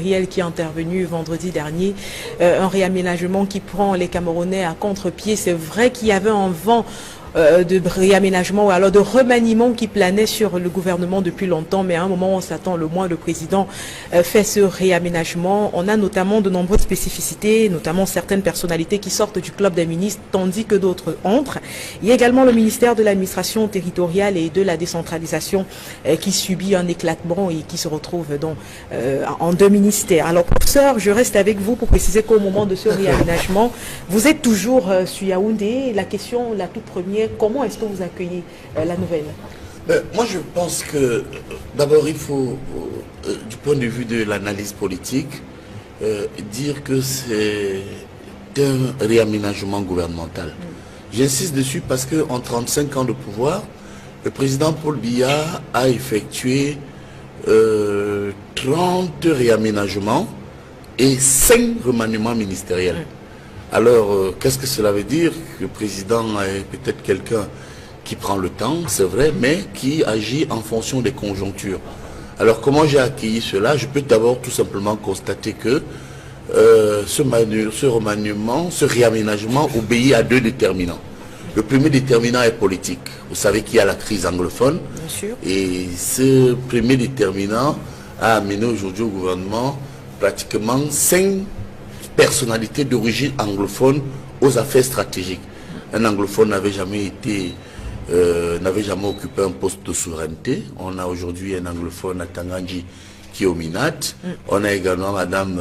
Qui est intervenu vendredi dernier, un réaménagement qui prend les Camerounais à contre-pied. C'est vrai qu'il y avait un vent de réaménagement ou alors de remaniement qui planait sur le gouvernement depuis longtemps, mais à un moment on s'attend, le mois le président fait ce réaménagement. On a notamment de nombreuses spécificités, notamment certaines personnalités qui sortent du club des ministres tandis que d'autres entrent. Il y a également le ministère de l'administration territoriale et de la décentralisation qui subit un éclatement et qui se retrouve donc en deux ministères. Alors professeur, je reste avec vous pour préciser qu'au moment de ce réaménagement, vous êtes toujours sur Yaoundé. La question, la toute première, comment est-ce que vous accueillez la nouvelle? Moi, je pense que d'abord, il faut, du point de vue de l'analyse politique, dire que c'est un réaménagement gouvernemental. J'insiste dessus parce qu'en 35 ans de pouvoir, le président Paul Biya a effectué 30 réaménagements et 5 remaniements ministériels. Alors, qu'est-ce que cela veut dire? Le président est peut-être quelqu'un qui prend le temps, c'est vrai, mais qui agit en fonction des conjonctures. Alors, comment j'ai accueilli cela? Je peux d'abord tout simplement constater que ce remaniement, ce réaménagement obéit à deux déterminants. Le premier déterminant est politique. Vous savez qu'il y a la crise anglophone. Bien sûr. Et ce premier déterminant a amené aujourd'hui au gouvernement pratiquement 5 personnalités d'origine anglophone aux affaires stratégiques. Un anglophone n'avait jamais occupé un poste de souveraineté. On a aujourd'hui un anglophone à Tanganji qui est au Minat. On a également Madame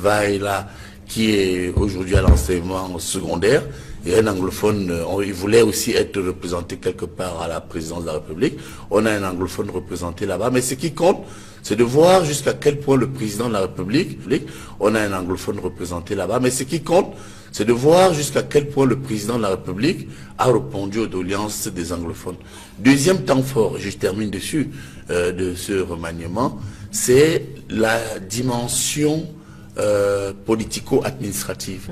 Vaila qui est aujourd'hui à l'enseignement secondaire. Et un anglophone, il voulait aussi être représenté quelque part à la présidence de la République. On a un anglophone représenté là-bas. Mais ce qui compte, c'est de voir jusqu'à quel point le président de la République, on a un anglophone représenté là-bas. Mais ce qui compte, c'est de voir jusqu'à quel point le président de la République a répondu aux doléances des anglophones. Deuxième temps fort, et je termine dessus, de ce remaniement, c'est la dimension politico-administrative.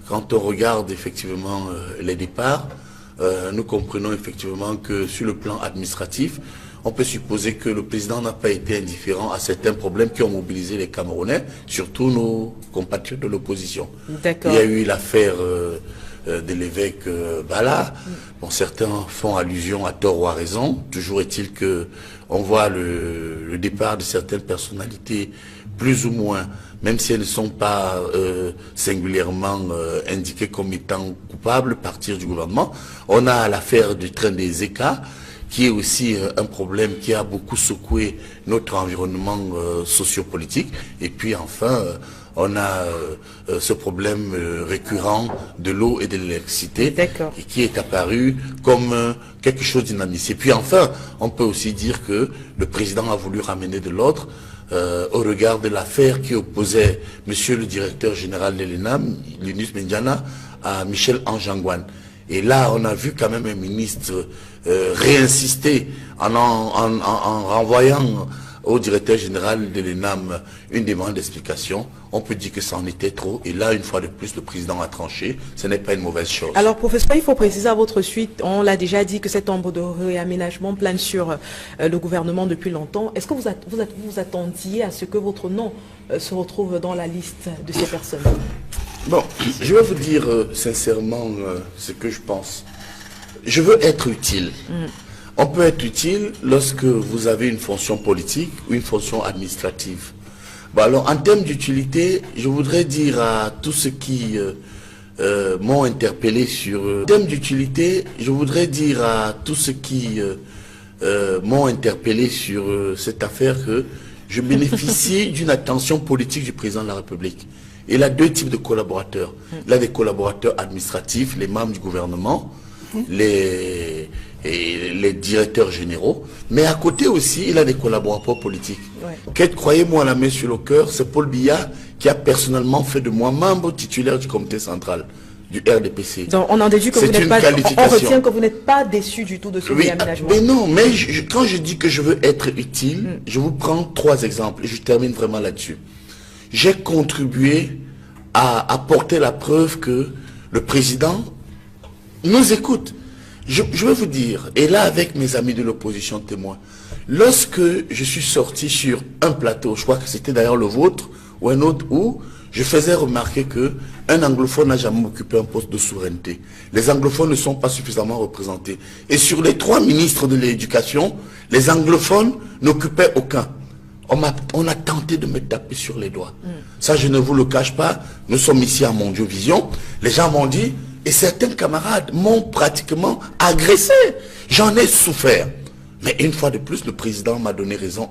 Quand on regarde effectivement les départs, nous comprenons effectivement que sur le plan administratif, on peut supposer que le président n'a pas été indifférent à certains problèmes qui ont mobilisé les Camerounais, surtout nos compatriotes de l'opposition. Il y a eu l'affaire de l'évêque Bala. Bon, certains font allusion à tort ou à raison. Toujours est-il que on voit le départ de certaines personnalités plus ou moins, même si elles ne sont pas singulièrement indiquées comme étant coupables, partir du gouvernement. On a l'affaire du train des ECA, qui est aussi un problème qui a beaucoup secoué notre environnement sociopolitique. Et puis enfin, on a ce problème récurrent de l'eau et de l'électricité qui est apparu comme quelque chose d'inadmissible. Et puis enfin, on peut aussi dire que le président a voulu ramener de l'ordre au regard de l'affaire qui opposait monsieur le directeur général de l'ENAM, Linus Mendiana, à Michel Anjangwan. Et là, on a vu quand même un ministre réinsister en renvoyant au directeur général de l'ENAM une demande d'explication. On peut dire que ça en était trop. Et là, une fois de plus, le président a tranché. Ce n'est pas une mauvaise chose. Alors, professeur, il faut préciser à votre suite, on l'a déjà dit que cette ombre de réaménagement plane sur le gouvernement depuis longtemps. Est-ce que vous attendiez à ce que votre nom se retrouve dans la liste de ces personnes? Bon, je vais vous dire sincèrement ce que je pense. Je veux être utile. On peut être utile lorsque vous avez une fonction politique ou une fonction administrative. Bon, alors, en termes d'utilité, je voudrais dire à tous ceux qui m'ont interpellé sur... En termes d'utilité, je voudrais dire à tous ceux qui m'ont interpellé sur cette affaire que je bénéficie d'une attention politique du président de la République. Il a deux types de collaborateurs. Il a des collaborateurs administratifs, les membres du gouvernement, les directeurs généraux, mais à côté aussi, il a des collaborateurs politiques. Croyez-moi, la main sur le cœur, c'est Paul Biya qui a personnellement fait de moi membre titulaire du comité central du RDPC. Donc on en déduit que vous n'êtes pas, on retient que vous n'êtes pas déçu du tout de ce réaménagement. Mais non, mais quand je dis que je veux être utile, je vous prends 3 exemples et je termine vraiment là-dessus. J'ai contribué à apporter la preuve que le président nous écoute. Je vais vous dire, et là avec mes amis de l'opposition témoins, lorsque je suis sorti sur un plateau, je crois que c'était d'ailleurs le vôtre ou un autre, où je faisais remarquer que un anglophone n'a jamais occupé un poste de souveraineté. Les anglophones ne sont pas suffisamment représentés. Et sur les 3 ministres de l'éducation, les anglophones n'occupaient aucun. On a tenté de me taper sur les doigts. Ça, je ne vous le cache pas. Nous sommes ici à Mondiovision. Les gens m'ont dit, et certains camarades m'ont pratiquement agressé. J'en ai souffert. Mais une fois de plus, le président m'a donné raison.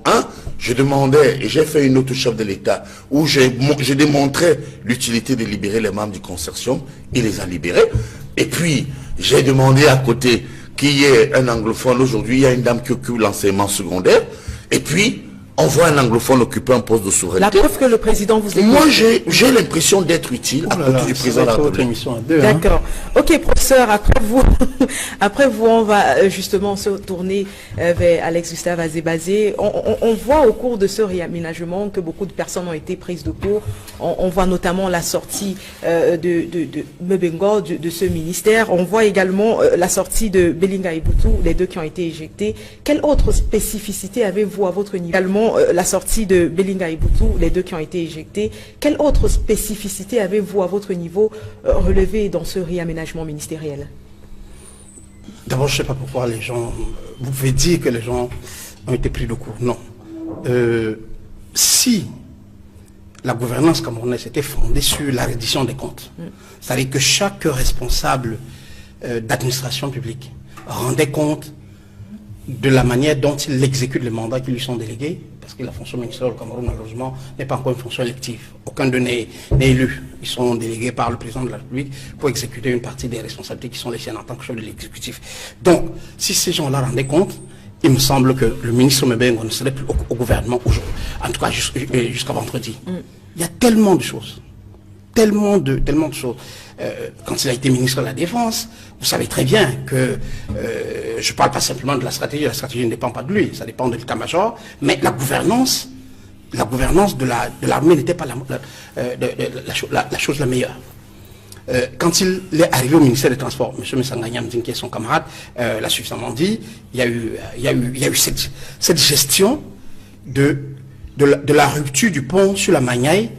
Je demandais, et j'ai fait une autre chef de l'État, où je démontrais l'utilité de libérer les membres du consortium. Il les a libérés. Et puis, j'ai demandé à côté qu'il y ait un anglophone. Aujourd'hui, il y a une dame qui occupe l'enseignement secondaire. Et puis, on voit un anglophone occuper un poste de souveraineté. La preuve que le président vous écoute. Moi, j'ai l'impression d'être utile à côté du président de la République. D'accord. Ok, professeur, après vous, on va justement se tourner vers Alex Gustave Azebazé. On voit au cours de ce réaménagement que beaucoup de personnes ont été prises de court. On voit notamment la sortie de Mebengo de ce ministère. On voit également la sortie de Belinga Ibutu, les deux qui ont été éjectés. Quelle autre spécificité avez-vous à votre niveau? Également la sortie de Belinga Ibutu, les deux qui ont été éjectés. Quelle autre spécificité avez-vous à votre niveau relevé dans ce réaménagement ministériel? D'abord, je ne sais pas pourquoi les gens... Vous pouvez dire que les gens ont été pris de court. Non. Si la gouvernance camerounaise était fondée sur la reddition des comptes, c'est-à-dire que chaque responsable d'administration publique rendait compte de la manière dont il exécute les mandats qui lui sont délégués, parce que la fonction ministérielle au Cameroun, malheureusement, n'est pas encore une fonction élective. Aucun d'eux n'est élu. Ils sont délégués par le président de la République pour exécuter une partie des responsabilités qui sont les siennes en tant que chef de l'exécutif. Donc, si ces gens-là rendaient compte, il me semble que le ministre Mebengo ne serait plus au gouvernement aujourd'hui, en tout cas jusqu'à vendredi. Il y a tellement de choses. Tellement de choses. Quand il a été ministre de la Défense, vous savez très bien que je ne parle pas simplement de la stratégie ne dépend pas de lui, ça dépend de l'état-major, mais la gouvernance de l'armée n'était pas la chose la meilleure. Quand il est arrivé au ministère des Transports, M. Messanganyam, qui est son camarade, l'a suffisamment dit, il y a eu cette gestion de la rupture du pont sur la Magnaï,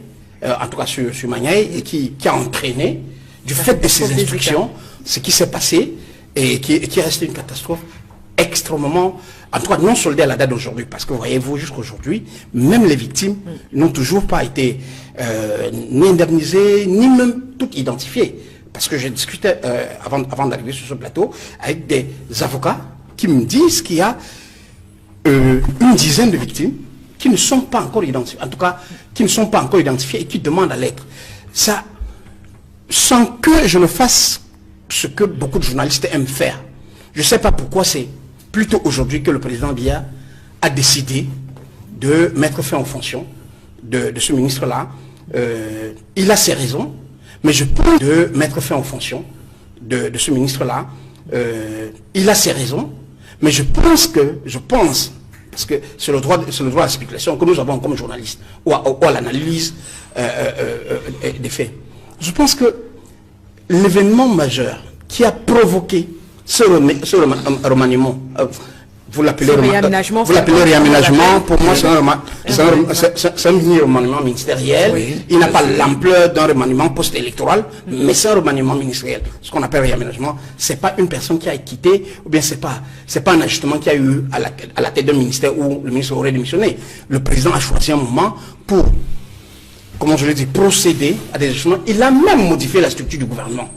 en tout cas sur Magnaï, et qui a entraîné, du fait de ces instructions, ce qui s'est passé et qui est resté une catastrophe extrêmement, en tout cas non soldée à la date d'aujourd'hui, parce que voyez-vous, jusqu'aujourd'hui, même les victimes n'ont toujours pas été ni indemnisées, ni même toutes identifiées. Parce que j'ai discuté avant d'arriver sur ce plateau avec des avocats qui me disent qu'il y a une dizaine de victimes qui ne sont pas encore identifiées, en tout cas qui ne sont pas encore identifiées et qui demandent à l'être. Ça, sans que je ne fasse ce que beaucoup de journalistes aiment faire. Je ne sais pas pourquoi c'est plutôt aujourd'hui que le président Biya a décidé de mettre fin aux fonctions de ce ministre-là. Il a ses raisons, mais je pense de mettre fin aux fonctions de ce ministre-là. Il a ses raisons, mais je pense, parce que c'est le droit à la spéculation que nous avons comme journalistes, ou à l'analyse des faits. Je pense que l'événement majeur qui a provoqué ce remaniement, vous l'appelez réaménagement, pour moi c'est un remaniement ministériel. Oui. Il n'a pas l'ampleur d'un remaniement post-électoral, mais c'est un remaniement ministériel. Ce qu'on appelle réaménagement, c'est pas une personne qui a quitté, ou bien c'est pas un ajustement qui a eu à la tête d'un ministère où le ministre aurait démissionné. Le président a choisi un moment pour, comment je l'ai dit, procéder à des ajustements. Il a même modifié la structure du gouvernement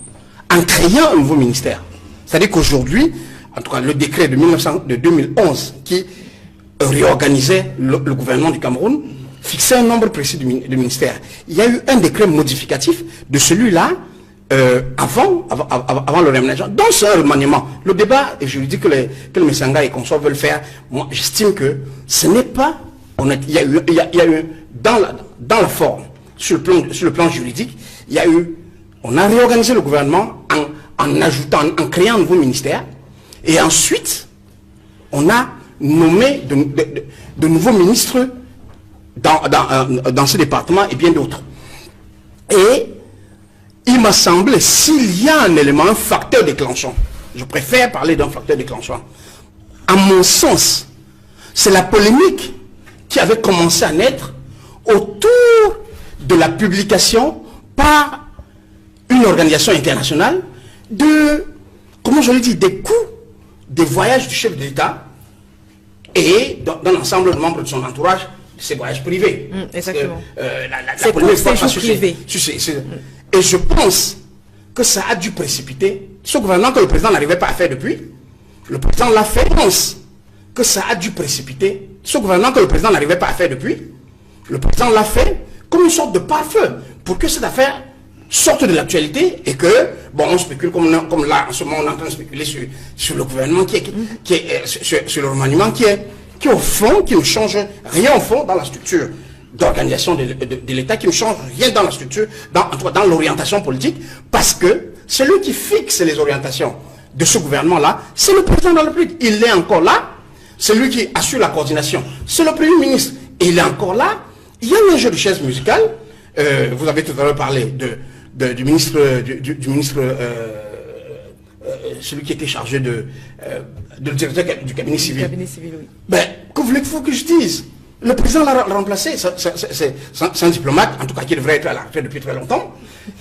en créant un nouveau ministère. C'est-à-dire qu'aujourd'hui, en tout cas le décret de 2011 qui réorganisait le gouvernement du Cameroun, fixait un nombre précis de ministères. Il y a eu un décret modificatif de celui-là avant le réaménagement. Donc c'est un remaniement. Le débat, et je lui dis que le Messanga et consorts veulent faire, moi j'estime que ce n'est pas honnête. Il y a eu dans la forme, sur le plan juridique, on a réorganisé le gouvernement en créant un nouveau ministère, et ensuite on a nommé de nouveaux ministres dans ce département et bien d'autres. Et il m'a semblé, s'il y a un élément, un facteur déclenchant je préfère parler d'un facteur déclenchant. À mon sens, c'est la polémique qui avait commencé à naître autour de la publication par une organisation internationale de, comment je le dis, des coûts des voyages du chef de l'État et d'un ensemble de membres de son entourage, de ses voyages privés. Exactement. La polémique n'est pas privée. Et je pense que ça a dû précipiter ce gouvernement que le président n'arrivait pas à faire depuis. Le président l'a fait. Je pense que ça a dû précipiter ce gouvernement que le président n'arrivait pas à faire depuis. Le président l'a fait comme une sorte de pare-feu pour que cette affaire sorte de l'actualité et que, bon, on spécule comme là, en ce moment, on est en train de spéculer sur le gouvernement sur le remaniement qui au fond, qui ne change rien au fond dans la structure d'organisation de l'État, qui ne change rien dans la structure, dans l'orientation politique, parce que celui qui fixe les orientations de ce gouvernement-là, c'est le président de la République. Il est encore là. Celui qui assure la coordination, c'est le Premier ministre. Et il est encore là. Il y a un jeu de chaises musicales. Vous avez tout à l'heure parlé du ministre, celui qui était chargé de le directeur du cabinet civil. Oui. Ben, que voulez-vous que je dise? Le président l'a remplacé. C'est un diplomate, en tout cas, qui devrait être à la retraite depuis très longtemps.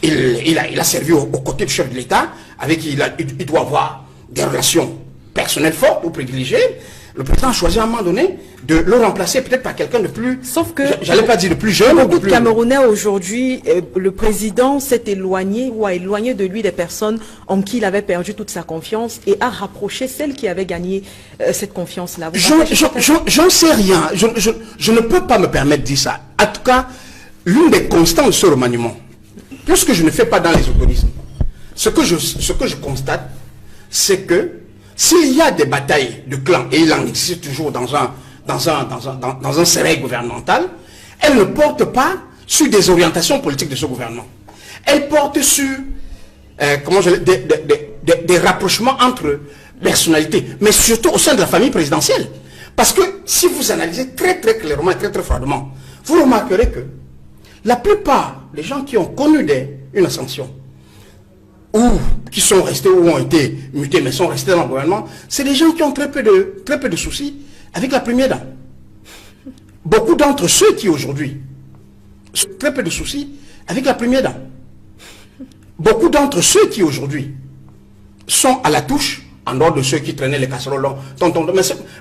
Il a servi aux côtés du chef de l'État, avec qui il doit avoir des relations personnelles fortes ou privilégiées. Le président a choisi à un moment donné de le remplacer peut-être par quelqu'un de plus... Sauf que... J'allais pas dire de plus jeune. Beaucoup de Camerounais aujourd'hui, le président s'est éloigné ou a éloigné de lui des personnes en qui il avait perdu toute sa confiance et a rapproché celles qui avaient gagné cette confiance-là. J'en sais rien. Je ne peux pas me permettre de dire ça. En tout cas, l'une des constantes de ce remaniement, puisque je ne fais pas dans l'ésotérisme, ce que je constate, c'est que s'il y a des batailles de clans, et il en existe toujours dans un serré gouvernemental, elles ne portent pas sur des orientations politiques de ce gouvernement. Elles portent sur des rapprochements entre personnalités, mais surtout au sein de la famille présidentielle. Parce que si vous analysez très très clairement et très très froidement, vous remarquerez que la plupart des gens qui ont connu une ascension, ou qui sont restés ou ont été mutés mais sont restés dans le gouvernement, c'est des gens qui ont très peu de soucis avec la première dame. Beaucoup d'entre ceux qui aujourd'hui ont très peu de soucis avec la première dame. Beaucoup d'entre ceux qui aujourd'hui sont à la touche, en dehors de ceux qui traînaient les casseroles,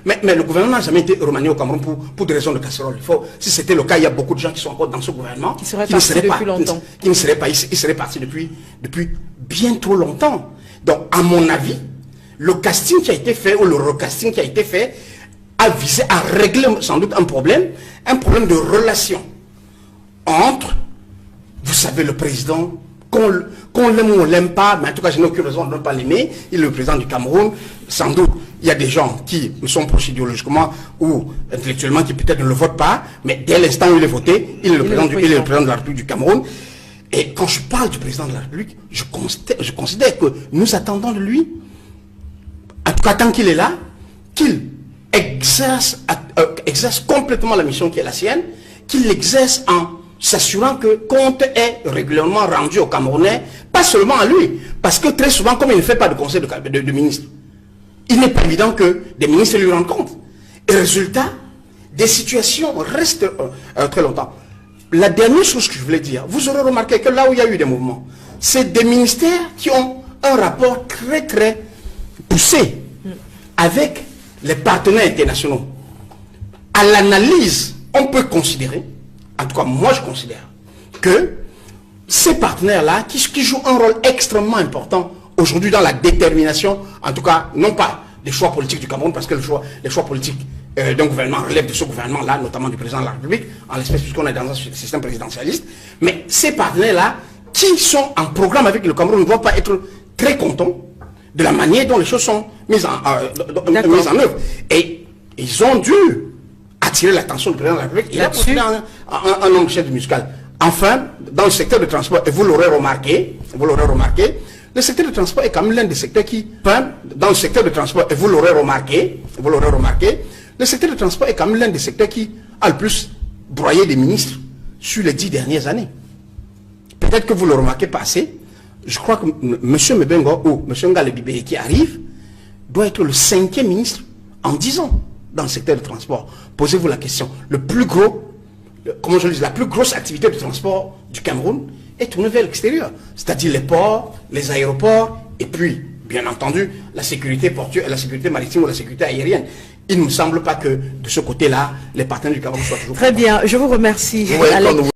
mais le gouvernement n'a jamais été remanié au Cameroun pour des raisons de casseroles. Si c'était le cas, il y a beaucoup de gens qui sont encore dans ce gouvernement qui ne seraient pas ici. Ils seraient partis depuis bien trop longtemps. Donc, à mon avis, le casting qui a été fait, ou le recasting qui a été fait, a visé à régler sans doute un problème de relation entre, vous savez, le président, qu'on l'aime ou on l'aime pas, mais en tout cas, je n'ai aucune raison de ne pas l'aimer. Il est le président du Cameroun. Sans doute, il y a des gens qui me sont proches idéologiquement ou intellectuellement qui peut-être ne le votent pas, mais dès l'instant où il est voté, il est le président de la République du Cameroun. Et quand je parle du président de la République, je considère que nous attendons de lui, en tout cas tant qu'il est là, qu'il exerce complètement la mission qui est la sienne, qu'il l'exerce en s'assurant que compte est régulièrement rendu aux Camerounais, pas seulement à lui, parce que très souvent, comme il ne fait pas de conseil de ministres, il n'est pas évident que des ministres lui rendent compte. Et résultat, des situations restent très longtemps. La dernière chose que je voulais dire, vous aurez remarqué que là où il y a eu des mouvements, c'est des ministères qui ont un rapport très très poussé avec les partenaires internationaux. À l'analyse, on peut considérer, en tout cas moi je considère, que ces partenaires-là, qui jouent un rôle extrêmement important aujourd'hui dans la détermination, en tout cas, non pas des choix politiques du Cameroun, parce que les choix politiques d'un gouvernement relèvent de ce gouvernement-là, notamment du président de la République, en l'espèce puisqu'on est dans un système présidentialiste, mais ces partenaires-là, qui sont en programme avec le Cameroun, ne doivent pas être très contents de la manière dont les choses sont mises en œuvre. Et ils ont dû attirer l'attention du président de la République. Il a procédé un homme chef de musical. Enfin, dans le secteur du transport, et vous l'aurez remarqué, le secteur du transport est quand même l'un des secteurs qui, dans le secteur du transport, et vous l'aurez remarqué, le secteur du transport est quand même l'un des secteurs qui a le plus broyé des ministres sur les 10 dernières années. Peut-être que vous ne le remarquez pas assez. je crois que M. Mebengo ou M. Ngale Bibé qui arrive doit être le 5e ministre en 10 ans dans le secteur du transport. Posez-vous la question. Le plus gros, comment je le dis, la plus grosse activité de transport du Cameroun est tournée vers l'extérieur. C'est-à-dire les ports, les aéroports et puis, bien entendu, la sécurité portuaire, la sécurité maritime ou la sécurité aérienne. Il ne me semble pas que de ce côté-là, les partenaires du Cameroun soient toujours... Très bien, je vous remercie. Alex.